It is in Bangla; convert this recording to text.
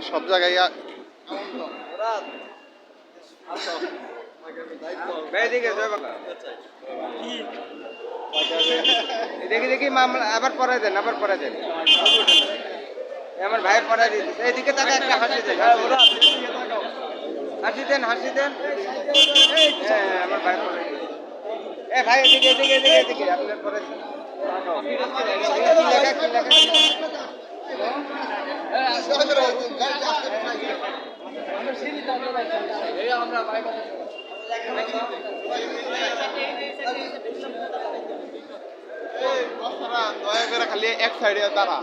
সব জায়গায় দেখি দেখি মামলা আবার পড়াই দেন আমার ভাই পড়াই দিচ্ছে এইদিকে তাকে একটা হাসি দেন হাসি দেন হ্যাঁ আমার ভাই পড়াই দিচ্ছে এ ভাই এদিকে আপনার পড়াই দয়া করে খালি এক সাইডে দাঁড়া